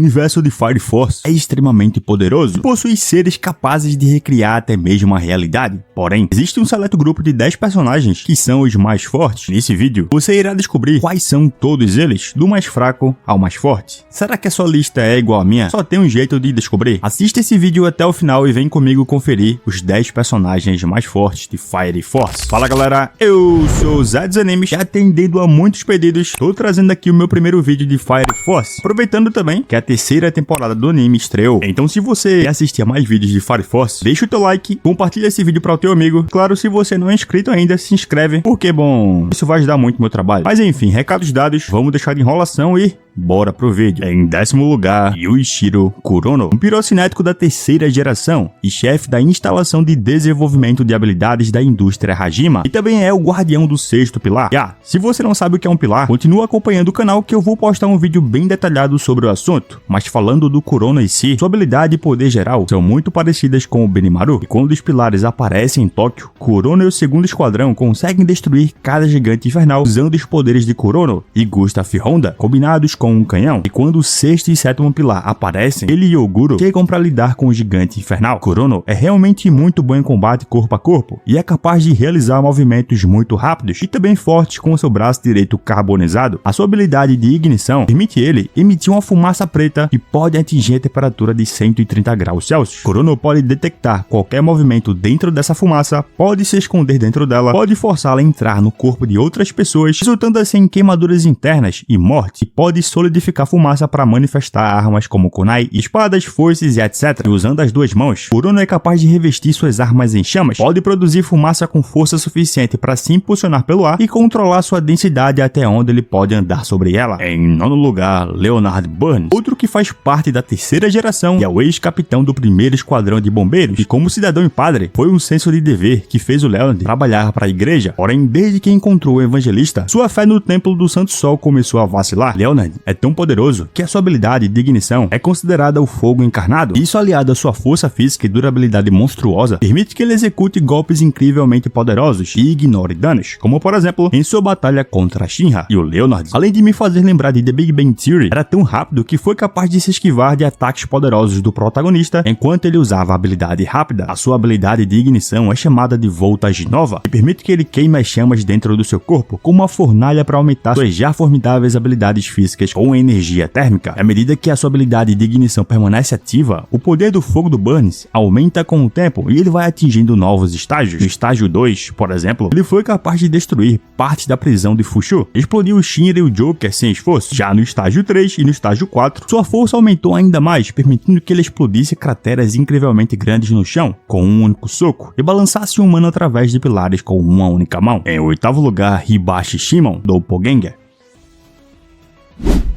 universo de Fire Force é extremamente poderoso e possui seres capazes de recriar até mesmo a realidade. Porém, existe um seleto grupo de 10 personagens que são os mais fortes. Nesse vídeo, você irá descobrir quais são todos eles, do mais fraco ao mais forte. Será que a sua lista é igual à minha? Só tem um jeito de descobrir. Assista esse vídeo até o final e vem comigo conferir os 10 personagens mais fortes de Fire Force. Fala galera, eu sou o Zé dos Animes e atendendo a muitos pedidos, tô trazendo aqui o meu primeiro vídeo de Fire Force. Aproveitando também que a terceira temporada do anime estreou. Então se você quer assistir a mais vídeos de Fire Force, deixa o teu like, compartilha esse vídeo para o teu amigo. Claro, se você não é inscrito ainda, se inscreve, porque bom, isso vai ajudar muito o meu trabalho. Mas enfim, recados dados, vamos deixar de enrolação e bora pro vídeo. Em 10º lugar, Yuichiro Kurono, um pirocinético da terceira geração e chefe da instalação de desenvolvimento de habilidades da indústria Hajima, e também é o guardião do 6º pilar. Se você não sabe o que é um pilar, continua acompanhando o canal que eu vou postar um vídeo bem detalhado sobre o assunto. Mas falando do Kurono em si, sua habilidade e poder geral são muito parecidas com o Benimaru, e quando os pilares aparecem em Tóquio, Kurono e o 2º esquadrão conseguem destruir cada gigante infernal usando os poderes de Kurono e Gustaf Honda, combinados com um canhão, e quando o 6º e 7º pilar aparecem, ele e Oguro chegam para lidar com o gigante infernal. Kurono é realmente muito bom em combate corpo a corpo e é capaz de realizar movimentos muito rápidos e também fortes com seu braço direito carbonizado. A sua habilidade de ignição permite ele emitir uma fumaça preta que pode atingir a temperatura de 130 graus Celsius. Kurono pode detectar qualquer movimento dentro dessa fumaça, pode se esconder dentro dela, pode forçá-la a entrar no corpo de outras pessoas, resultando assim em queimaduras internas e morte, e pode solidificar fumaça para manifestar armas como kunai, espadas, foices e etc. E usando as duas mãos, Kurono é capaz de revestir suas armas em chamas, pode produzir fumaça com força suficiente para se impulsionar pelo ar e controlar sua densidade até onde ele pode andar sobre ela. Em 9º lugar, Leonard Burns, outro que faz parte da terceira geração e é o ex-capitão do 1º esquadrão de bombeiros, e como cidadão e padre, foi um senso de dever que fez o Leonard trabalhar para a igreja. Porém, desde que encontrou o evangelista, sua fé no templo do Santo Sol começou a vacilar. Leonard é tão poderoso que a sua habilidade de ignição é considerada o fogo encarnado. Isso, aliado à sua força física e durabilidade monstruosa, permite que ele execute golpes incrivelmente poderosos e ignore danos, como por exemplo em sua batalha contra a Shinra. E o Leonard, além de me fazer lembrar de The Big Bang Theory, era tão rápido que foi capaz de se esquivar de ataques poderosos do protagonista enquanto ele usava a habilidade rápida. A sua habilidade de ignição é chamada de Voltage Nova e permite que ele queime as chamas dentro do seu corpo como uma fornalha para aumentar suas já formidáveis habilidades físicas com energia térmica. À medida que a sua habilidade de ignição permanece ativa, o poder do fogo do Burns aumenta com o tempo e ele vai atingindo novos estágios. No estágio 2, por exemplo, ele foi capaz de destruir parte da prisão de Fushu, explodiu o Shinra e o Joker sem esforço. Já no estágio 3 e no estágio 4, sua força aumentou ainda mais, permitindo que ele explodisse crateras incrivelmente grandes no chão com um único soco e balançasse um humano através de pilares com uma única mão. Em 8º lugar, Hibashi Shimon, Doppelganger.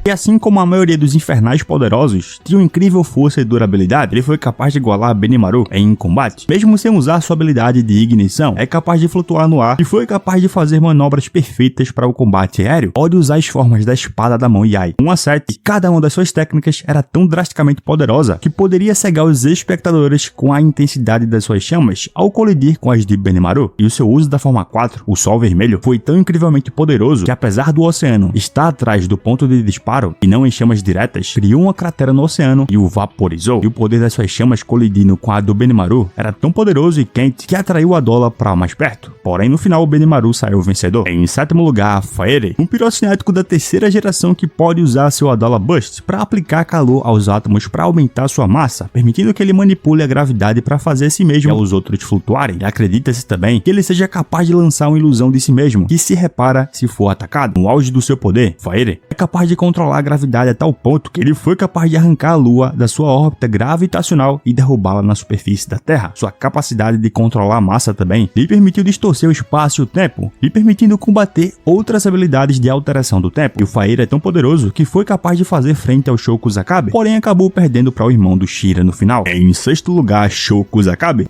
E assim como a maioria dos infernais poderosos tinha uma incrível força e durabilidade, ele foi capaz de igualar Benimaru em combate. Mesmo sem usar sua habilidade de ignição, é capaz de flutuar no ar e foi capaz de fazer manobras perfeitas para o combate aéreo. Pode usar as formas da espada da mão Yai 1 a 7, e cada uma das suas técnicas era tão drasticamente poderosa que poderia cegar os espectadores com a intensidade das suas chamas ao colidir com as de Benimaru. E o seu uso da forma 4, o Sol Vermelho, foi tão incrivelmente poderoso que apesar do oceano estar atrás do ponto de disparo e não em chamas diretas, criou uma cratera no oceano e o vaporizou. E o poder das suas chamas colidindo com a do Benimaru era tão poderoso e quente que atraiu a Adola para mais perto. Porém, no final, o Benimaru saiu vencedor. Em 7º lugar, Fire, um pirocinético da terceira geração que pode usar seu Adola Burst para aplicar calor aos átomos para aumentar sua massa, permitindo que ele manipule a gravidade para fazer si mesmo e aos outros flutuarem. E acredita-se também que ele seja capaz de lançar uma ilusão de si mesmo, que se repara se for atacado. No auge do seu poder, Fire é capaz de controlar a gravidade a tal ponto que ele foi capaz de arrancar a Lua da sua órbita gravitacional e derrubá-la na superfície da Terra. Sua capacidade de controlar a massa também lhe permitiu distorcer o espaço e o tempo, lhe permitindo combater outras habilidades de alteração do tempo. E o Fire é tão poderoso que foi capaz de fazer frente ao Shou Kusakabe, porém acabou perdendo para o irmão do Shira no final. Em 6º lugar, Shou Kusakabe.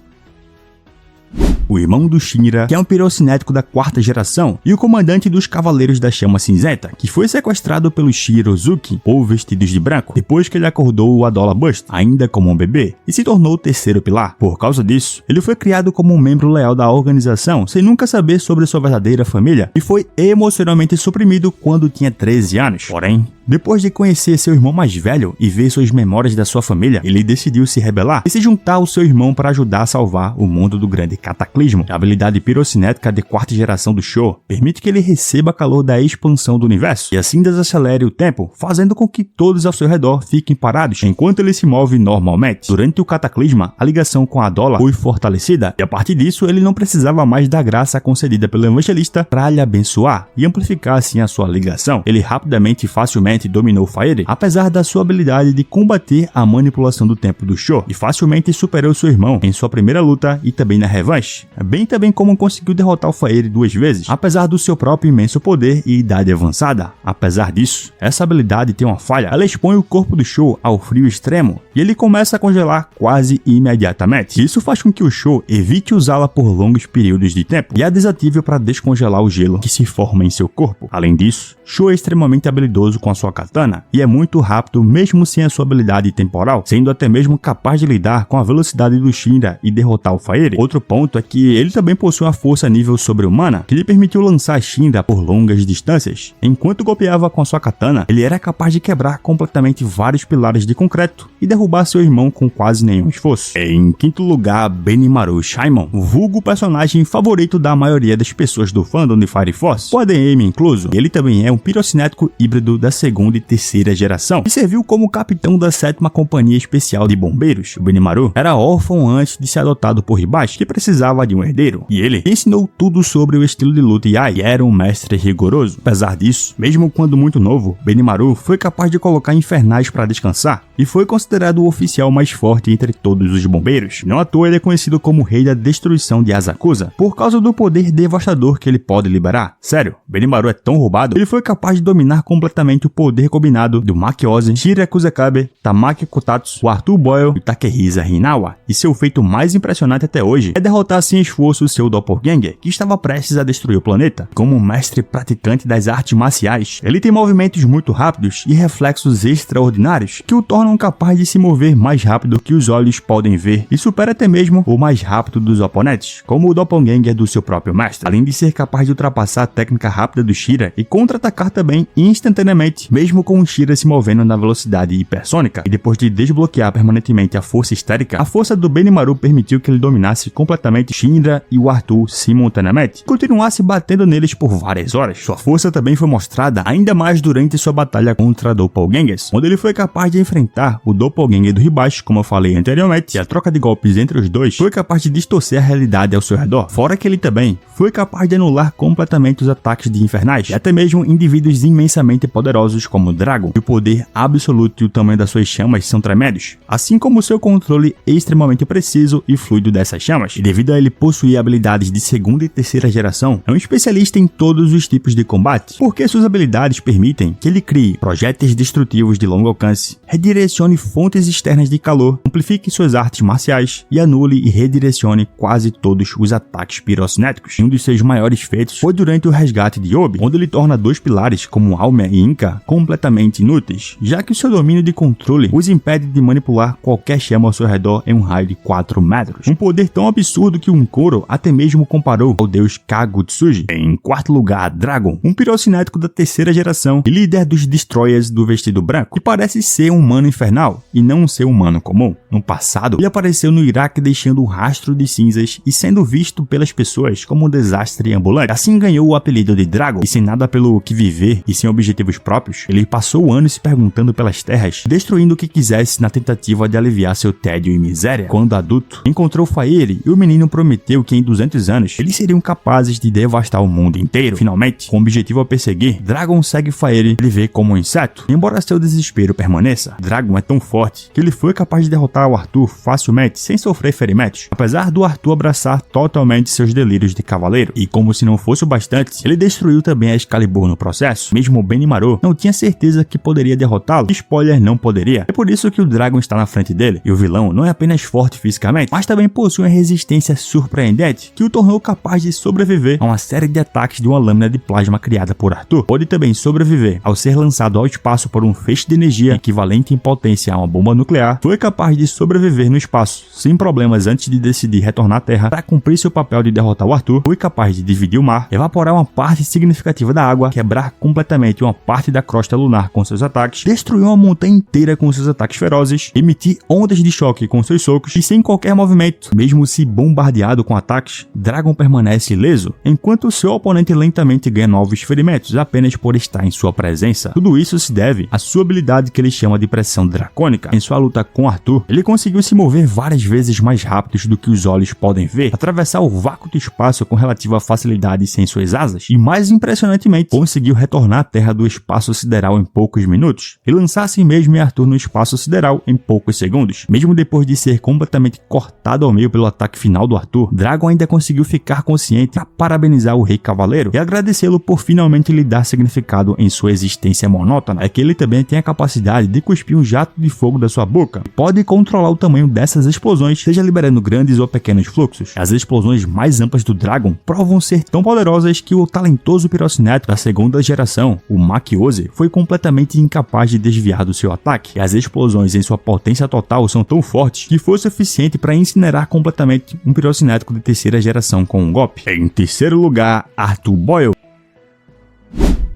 o irmão do Shinra, que é um pirocinético da 4ª geração, e o comandante dos Cavaleiros da Chama Cinzenta, que foi sequestrado pelo Shirozuki, ou Vestidos de Branco, depois que ele acordou o Adola Bust, ainda como um bebê, e se tornou o 3º pilar. Por causa disso, ele foi criado como um membro leal da organização, sem nunca saber sobre sua verdadeira família, e foi emocionalmente suprimido quando tinha 13 anos. Porém, depois de conhecer seu irmão mais velho e ver suas memórias da sua família, ele decidiu se rebelar e se juntar ao seu irmão para ajudar a salvar o mundo do grande cataclismo. A habilidade pirocinética de 4ª geração do Sho permite que ele receba calor da expansão do universo e assim desacelere o tempo, fazendo com que todos ao seu redor fiquem parados enquanto ele se move normalmente. Durante o cataclisma, a ligação com a Adola foi fortalecida e a partir disso ele não precisava mais da graça concedida pelo evangelista para lhe abençoar e amplificar assim a sua ligação. Ele rapidamente e facilmente dominou Fire, apesar da sua habilidade de combater a manipulação do tempo do Sho, e facilmente superou seu irmão em sua primeira luta e também na revanche, bem também como conseguiu derrotar o Fire 2 vezes, apesar do seu próprio imenso poder e idade avançada. Apesar disso, essa habilidade tem uma falha: ela expõe o corpo do Sho ao frio extremo, e ele começa a congelar quase imediatamente. Isso faz com que o Sho evite usá-la por longos períodos de tempo, e a desative para descongelar o gelo que se forma em seu corpo. Além disso, Sho é extremamente habilidoso com a sua katana e é muito rápido mesmo sem a sua habilidade temporal, sendo até mesmo capaz de lidar com a velocidade do Shinra e derrotar o Fire. Outro ponto é que ele também possui uma força nível sobre-humana que lhe permitiu lançar Shinra por longas distâncias. Enquanto golpeava com a sua katana, ele era capaz de quebrar completamente vários pilares de concreto e derrubar seu irmão com quase nenhum esforço. Em quinto lugar, Benimaru Shaimon, vulgo personagem favorito da maioria das pessoas do fandom de Fire Force, o ADM incluso. Ele também é um pirocinético híbrido da 2ª e 3ª geração, e serviu como capitão da 7ª Companhia Especial de Bombeiros. O Benimaru era órfão antes de ser adotado por Hibashi, que precisava de um herdeiro, e ele ensinou tudo sobre o estilo de luta Yai, e era um mestre rigoroso. Apesar disso, mesmo quando muito novo, Benimaru foi capaz de colocar infernais para descansar, e foi considerado o oficial mais forte entre todos os bombeiros. Não à toa ele é conhecido como Rei da Destruição de Asakusa, por causa do poder devastador que ele pode liberar. Sério, Benimaru é tão roubado, ele foi capaz de dominar completamente o poder combinado do Makiozen, Shira Kusakabe, Tamaki Kotatsu, o Arthur Boyle e o Takehisa Hinawa, e seu feito mais impressionante até hoje é derrotar sem esforço seu doppelganger, que estava prestes a destruir o planeta. Como um mestre praticante das artes marciais, ele tem movimentos muito rápidos e reflexos extraordinários que o tornam capaz de se mover mais rápido que os olhos podem ver e supera até mesmo o mais rápido dos oponentes, como o doppelganger do seu próprio mestre, além de ser capaz de ultrapassar a técnica rápida do Shira e contra-atacar também instantaneamente, mesmo com o Shira se movendo na velocidade hipersônica. E depois de desbloquear permanentemente a força histérica, a força do Benimaru permitiu que ele dominasse completamente Shinra e o Arthur simultaneamente, e continuasse batendo neles por várias horas. Sua força também foi mostrada ainda mais durante sua batalha contra doppelgangers, onde ele foi capaz de enfrentar o doppelganger do Hibashi, como eu falei anteriormente, e a troca de golpes entre os dois foi capaz de distorcer a realidade ao seu redor, fora que ele também foi capaz de anular completamente os ataques de infernais, e até mesmo indivíduos imensamente poderosos como Dragon, e o poder absoluto e o tamanho das suas chamas são tremendos, assim como o seu controle extremamente preciso e fluido dessas chamas, e devido a ele possuir habilidades de 2ª e 3ª geração, é um especialista em todos os tipos de combate, porque suas habilidades permitem que ele crie projéteis destrutivos de longo alcance, redirecione fontes externas de calor, amplifique suas artes marciais e anule e redirecione quase todos os ataques pirocinéticos. Um dos seus maiores feitos foi durante o resgate de Yobi, onde ele torna 2 pilares como Almia e Inca completamente inúteis, já que o seu domínio de controle os impede de manipular qualquer chama ao seu redor em um raio de 4 metros. Um poder tão absurdo que um Koro até mesmo comparou ao deus Kagutsuji. Em quarto lugar, Dragon, um pirocinético da 3ª geração e líder dos Destroyers do Vestido Branco, que parece ser um humano infernal e não um ser humano comum. No passado, ele apareceu no Iraque deixando um rastro de cinzas e sendo visto pelas pessoas como um desastre ambulante. Assim ganhou o apelido de Dragon, e sem nada pelo que viver e sem objetivos próprios, ele passou anos se perguntando pelas terras, destruindo o que quisesse na tentativa de aliviar seu tédio e miséria. Quando adulto, encontrou Fire e o menino prometeu que em 200 anos eles seriam capazes de devastar o mundo inteiro. Finalmente, com o objetivo a perseguir, Dragon segue Fire e vê como um inseto. Embora seu desespero permaneça, Dragon é tão forte que ele foi capaz de derrotar o Arthur facilmente, sem sofrer ferimentos, apesar do Arthur abraçar totalmente seus delírios de cavaleiro. E como se não fosse o bastante, ele destruiu também a Excalibur no processo. Mesmo o Benimaru não tinha certeza que poderia derrotá-lo, spoiler, não poderia. É por isso que o Dragon está na frente dele, e o vilão não é apenas forte fisicamente, mas também possui uma resistência surpreendente surpreendente que o tornou capaz de sobreviver a uma série de ataques de uma lâmina de plasma criada por Arthur. Pode também sobreviver ao ser lançado ao espaço por um feixe de energia equivalente em potência a uma bomba nuclear. Foi capaz de sobreviver no espaço sem problemas antes de decidir retornar à Terra para cumprir seu papel de derrotar o Arthur. Foi capaz de dividir o mar, evaporar uma parte significativa da água, quebrar completamente uma parte da crosta lunar com seus ataques, destruir uma montanha inteira com seus ataques ferozes, emitir ondas de choque com seus socos e sem qualquer movimento. Mesmo se bombardeado com ataques, Dragon permanece ileso, enquanto seu oponente lentamente ganha novos ferimentos apenas por estar em sua presença. Tudo isso se deve à sua habilidade que ele chama de pressão dracônica. Em sua luta com Arthur, ele conseguiu se mover várias vezes mais rápidos do que os olhos podem ver, atravessar o vácuo do espaço com relativa facilidade sem suas asas e, mais impressionantemente, conseguiu retornar à Terra do espaço sideral em poucos minutos e lançar a si mesmo e Arthur no espaço sideral em poucos segundos. Mesmo depois de ser completamente cortado ao meio pelo ataque final do Arthur, Dragon ainda conseguiu ficar consciente para parabenizar o Rei Cavaleiro e agradecê-lo por finalmente lhe dar significado em sua existência monótona. É que ele também tem a capacidade de cuspir um jato de fogo da sua boca e pode controlar o tamanho dessas explosões, seja liberando grandes ou pequenos fluxos. As explosões mais amplas do Dragon provam ser tão poderosas que o talentoso pirocinético da segunda geração, o Makiose, foi completamente incapaz de desviar do seu ataque, e as explosões em sua potência total são tão fortes que foi suficiente para incinerar completamente um pirocinético de terceira geração com um golpe. Em terceiro lugar, Arthur Boyle,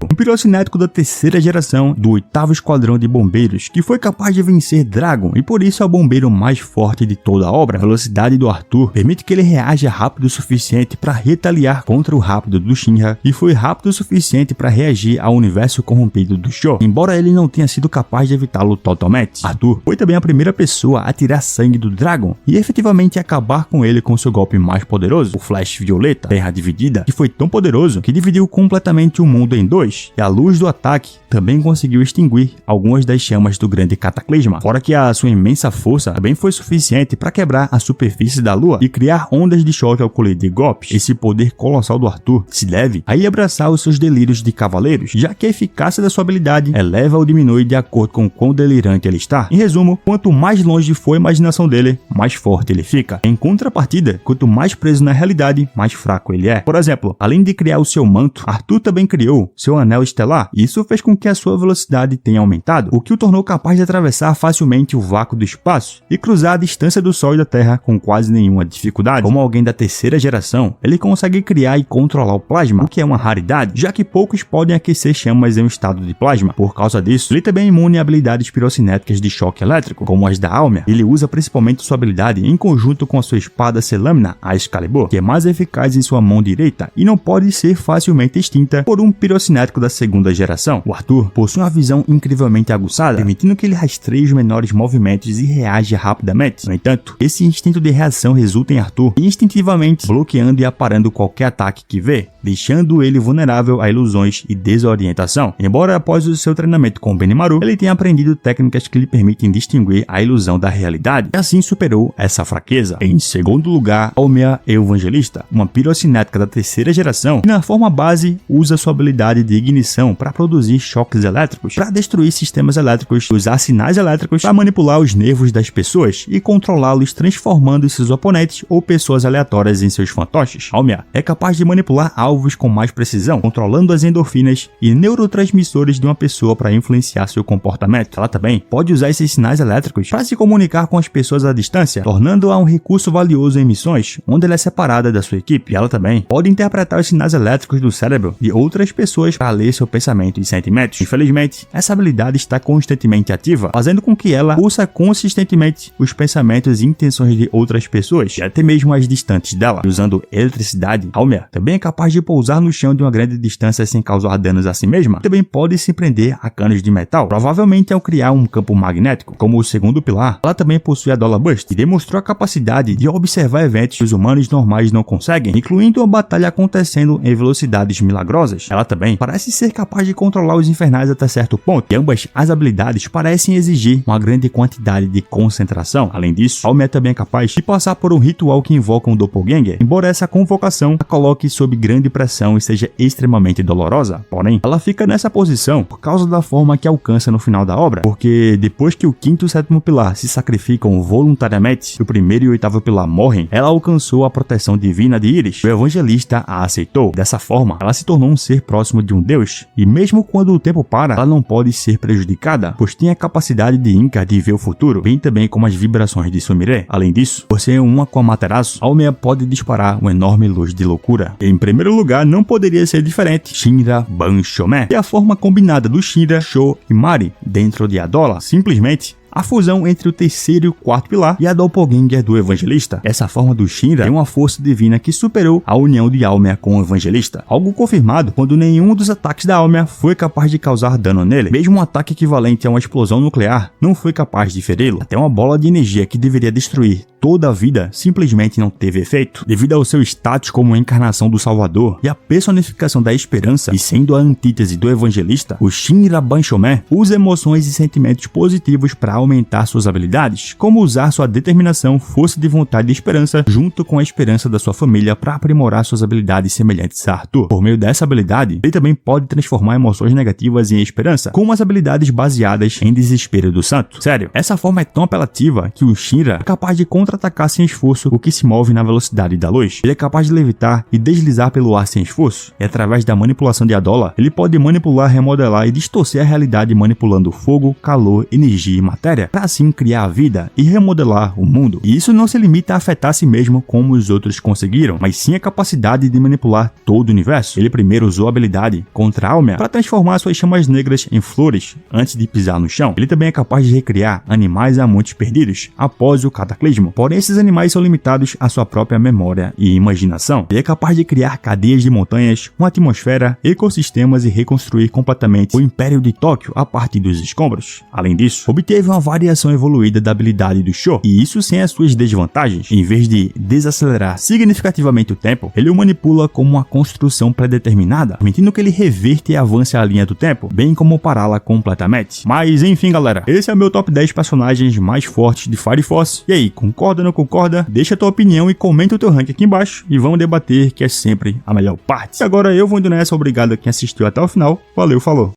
um pirocinético da terceira geração do 8º Esquadrão de Bombeiros, que foi capaz de vencer Dragon e por isso é o bombeiro mais forte de toda a obra. A velocidade do Arthur permite que ele reaja rápido o suficiente para retaliar contra o rápido do Shinra e foi rápido o suficiente para reagir ao universo corrompido do Sho, embora ele não tenha sido capaz de evitá-lo totalmente. Arthur foi também a primeira pessoa a tirar sangue do Dragon e efetivamente acabar com ele com seu golpe mais poderoso, o Flash Violeta, Terra Dividida, que foi tão poderoso que dividiu completamente o mundo em dois. E a luz do ataque também conseguiu extinguir algumas das chamas do grande cataclisma, fora que a sua imensa força também foi suficiente para quebrar a superfície da lua e criar ondas de choque ao colidir golpes. Esse poder colossal do Arthur se deve a ele abraçar os seus delírios de cavaleiros, já que a eficácia da sua habilidade eleva ou diminui de acordo com quão delirante ele está. Em resumo, quanto mais longe for a imaginação dele, mais forte ele fica. Em contrapartida, quanto mais preso na realidade, mais fraco ele é. Por exemplo, além de criar o seu manto, Arthur também criou seu anel estelar, e isso fez com que a sua velocidade tenha aumentado, o que o tornou capaz de atravessar facilmente o vácuo do espaço e cruzar a distância do Sol e da Terra com quase nenhuma dificuldade. Como alguém da terceira geração, ele consegue criar e controlar o plasma, o que é uma raridade, já que poucos podem aquecer chamas em um estado de plasma. Por causa disso, ele também é imune a habilidades pirocinéticas de choque elétrico, como as da Almia. Ele usa principalmente sua habilidade em conjunto com a sua espada Selâmina, a Excalibur, que é mais eficaz em sua mão direita e não pode ser facilmente extinta por um pirocinético da segunda geração. O Arthur possui uma visão incrivelmente aguçada, permitindo que ele rastreie os menores movimentos e reaja rapidamente. No entanto, esse instinto de reação resulta em Arthur instintivamente bloqueando e aparando qualquer ataque que vê, deixando ele vulnerável a ilusões e desorientação. Embora após o seu treinamento com Benimaru, ele tenha aprendido técnicas que lhe permitem distinguir a ilusão da realidade, e assim superou essa fraqueza. Em segundo lugar, Almia Evangelista, uma pirocinética da terceira geração, que na forma base usa sua habilidade de ignição para produzir choques elétricos, para destruir sistemas elétricos, usar sinais elétricos para manipular os nervos das pessoas e controlá-los, transformando seus oponentes ou pessoas aleatórias em seus fantoches. Almia é capaz de manipular alvos com mais precisão, controlando as endorfinas e neurotransmissores de uma pessoa para influenciar seu comportamento. Ela também pode usar esses sinais elétricos para se comunicar com as pessoas à distância, tornando-a um recurso valioso em missões onde ela é separada da sua equipe. E ela também pode interpretar os sinais elétricos do cérebro de outras pessoas para ler seu pensamento e sentimentos. Infelizmente, essa habilidade está constantemente ativa, fazendo com que ela ouça consistentemente os pensamentos e intenções de outras pessoas, e até mesmo as distantes dela. E usando eletricidade, Almia também é capaz de pousar no chão de uma grande distância sem causar danos a si mesma. Também pode se prender a canos de metal, provavelmente ao criar um campo magnético. Como o segundo pilar, ela também possui a Dollar Burst, e demonstrou a capacidade de observar eventos que os humanos normais não conseguem, incluindo uma batalha acontecendo em velocidades milagrosas. Ela também parece ser capaz de controlar os infernais até certo ponto, e ambas as habilidades parecem exigir uma grande quantidade de concentração. Além disso, Aomia também é capaz de passar por um ritual que invoca um doppelganger, embora essa convocação a coloque sob grande pressão e seja extremamente dolorosa. Porém, ela fica nessa posição por causa da forma que alcança no final da obra, porque depois que o quinto e o sétimo pilar se sacrificam voluntariamente e o primeiro e o oitavo pilar morrem, ela alcançou a proteção divina de Íris. O evangelista a aceitou. Dessa forma, ela se tornou um ser próximo de um deus, e mesmo quando o tempo para, ela não pode ser prejudicada, pois tem a capacidade de Inca de ver o futuro, bem também como as vibrações de Sumire. Além disso, por ser uma com Amaterasu, Aomia pode disparar uma enorme luz de loucura. Em primeiro lugar, não poderia ser diferente, Shinra Banshomé, que é a forma combinada do Shinra, Sho e Mari dentro de Adola, simplesmente a fusão entre o terceiro e o quarto pilar e a doppelganger do evangelista. Essa forma do Shinra tem uma força divina que superou a união de Aomia com o evangelista, algo confirmado quando nenhum dos ataques da Aomia foi capaz de causar dano nele. Mesmo um ataque equivalente a uma explosão nuclear não foi capaz de feri-lo. Até uma bola de energia que deveria destruir toda a vida simplesmente não teve efeito. Devido ao seu status como a encarnação do Salvador e a personificação da esperança, e sendo a antítese do evangelista, o Shinra Banshomé usa emoções e sentimentos positivos para aumentar suas habilidades, como usar sua determinação, força de vontade e esperança junto com a esperança da sua família para aprimorar suas habilidades semelhantes a Arthur. Por meio dessa habilidade, ele também pode transformar emoções negativas em esperança, como as habilidades baseadas em desespero do santo. Sério, essa forma é tão apelativa que o Shinra é capaz de contra-atacar sem esforço o que se move na velocidade da luz. Ele é capaz de levitar e deslizar pelo ar sem esforço, e através da manipulação de Adola, ele pode manipular, remodelar e distorcer a realidade manipulando fogo, calor, energia e matéria, para assim criar a vida e remodelar o mundo. E isso não se limita a afetar a si mesmo como os outros conseguiram, mas sim a capacidade de manipular todo o universo. Ele primeiro usou a habilidade contra Aomia para transformar suas chamas negras em flores antes de pisar no chão. Ele também é capaz de recriar animais há muitos perdidos após o cataclismo. Porém, esses animais são limitados à sua própria memória e imaginação. Ele é capaz de criar cadeias de montanhas, uma atmosfera, ecossistemas e reconstruir completamente o Império de Tóquio a partir dos escombros. Além disso, obteve uma variação evoluída da habilidade do Sho, e isso sem as suas desvantagens. Em vez de desacelerar significativamente o tempo, ele o manipula como uma construção predeterminada, permitindo que ele reverte e avance a linha do tempo, bem como pará-la completamente. Mas enfim, galera, esse é o meu top 10 personagens mais fortes de Fire Force. E aí, concorda ou não concorda? Deixa a tua opinião e comenta o teu rank aqui embaixo e vamos debater, que é sempre a melhor parte. E agora eu vou indo nessa, obrigado a quem assistiu até o final, valeu, falou!